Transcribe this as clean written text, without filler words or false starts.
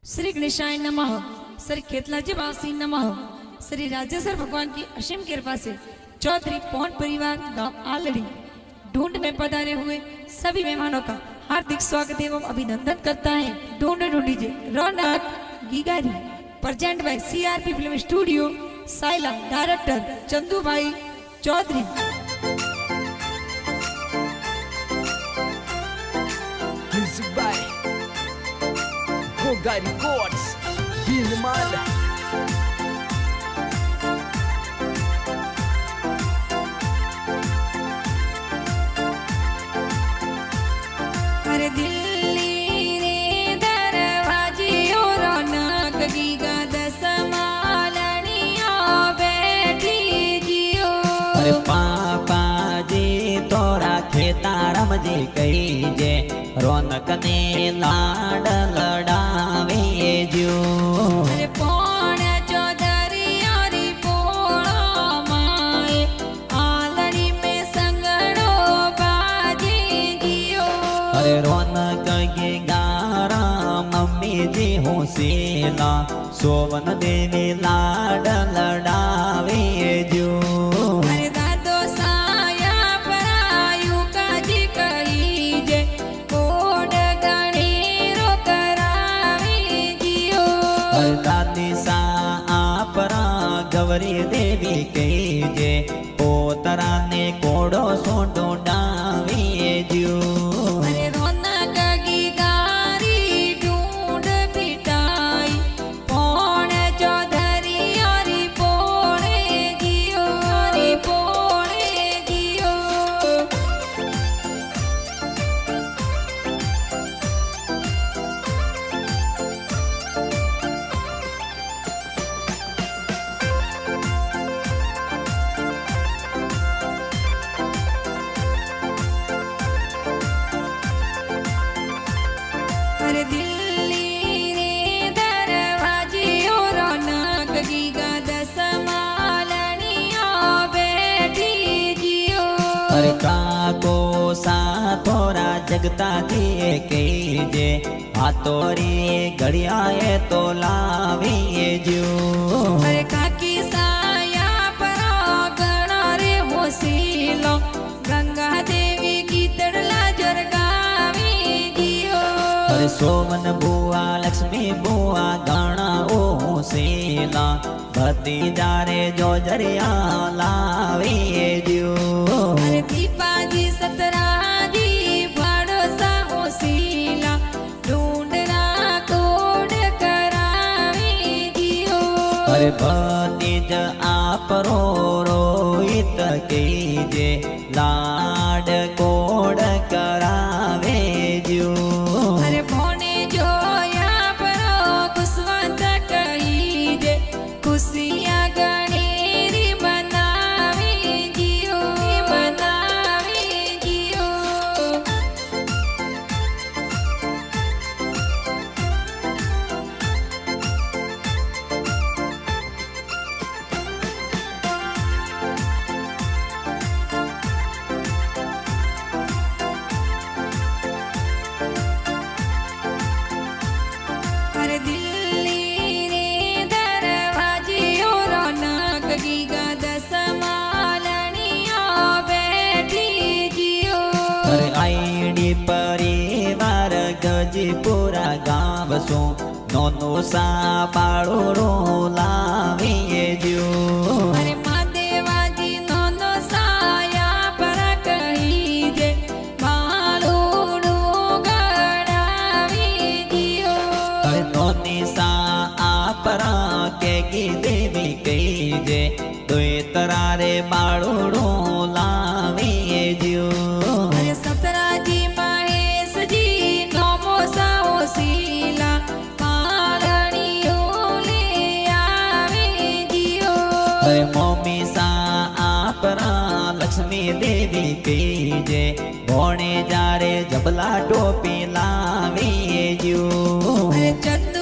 श्री गणेशाय नमः। श्री खेतलाजी वासी नमः। श्री राजेश्वर भगवान की असीम कृपा से चौधरी पवन परिवार गांव आलड़ी ढूंढ में पधारे हुए सभी मेहमानों का हार्दिक स्वागत एवं अभिनंदन करता है। ढूंढ ढूंढीजे रौनक गिगारी present by CRP film studio साइला डायरेक्टर चंदू भाई Chaudhary. Music by Goga Records, Dilman. अरे दिल्ली रे दरवाजियो रौनक गीगा दस मालनिया बैठी जियो। अरे पापा जी तोरा खेतारम जी कही जे रौनक ने लाड लड़ावे जो। अरे पौन चौधरी यारी पोड़ा माए आलड़ी में संगड़ो बाजी जियो। अरे रौनक के गारा मम्मी जी होसेला सोवन देवी लाड लड़ावे जो। अरे दादो साया परायु काजी कही जे कोड गणेरो करावे जियो। अरे दादी सा आपरा गौरी देवी कही जे पोतरा ने कोड़ो सोडो डावे जो। अरे रौनक की गारी ढूंढ पिटाई पौन चौधरी यारी पोड़े जियो यारी पोड़े जियो। अरे दिल्ली रे दरवाजियो रौनक गीगा दस मालनिया बैठी जियो। अरे काको सा थोड़ा जगता दिए कही जे हाथोरी घड़िया तो लावे जो। अरे काकी साया परा गणा रे होसीलो गंगा देवी की तड़ला जरगावी जियो। अरे सोमन बुआ लक्ष्मी बुआ गाना ओ सेला भतीजा रे जो जरिया लावे जो। अरे दीपा जी सतरा जी भरोसा होसीला ढूंढना कोड करावी जियो। अरे भतीज आप रो रोहित कीजे लाड कोड करावे जो। अरे भोने जो यहाँ परो खुशवंत कही जे खुशियाँ गणेरी बनावी जियो बनावी जियो। अरे दिल्ली रे दरवाजियो रौनक गीगा दस मालनिया बैठी जियो। अरे आईडी परिवार गजीपुरा गाँव सो नोनो सा पाड़ो रो लावे जो। अरे महादेवाजी नोनो साया पर कही जे मालूड़ो गड़ावी जियो। अरे नोनी सा आपरा के की देवी कही जे दोए तरारे बाड़ोड़ो लावे जो। अरे सतरा जी महेश जी नोमो साओ सीला पालनियो ले आवे जियो। अरे मम्मी सा आपरा लक्ष्मी देवी कही जे भोणे जारे जबला टोपी लावे जो। अरे चंद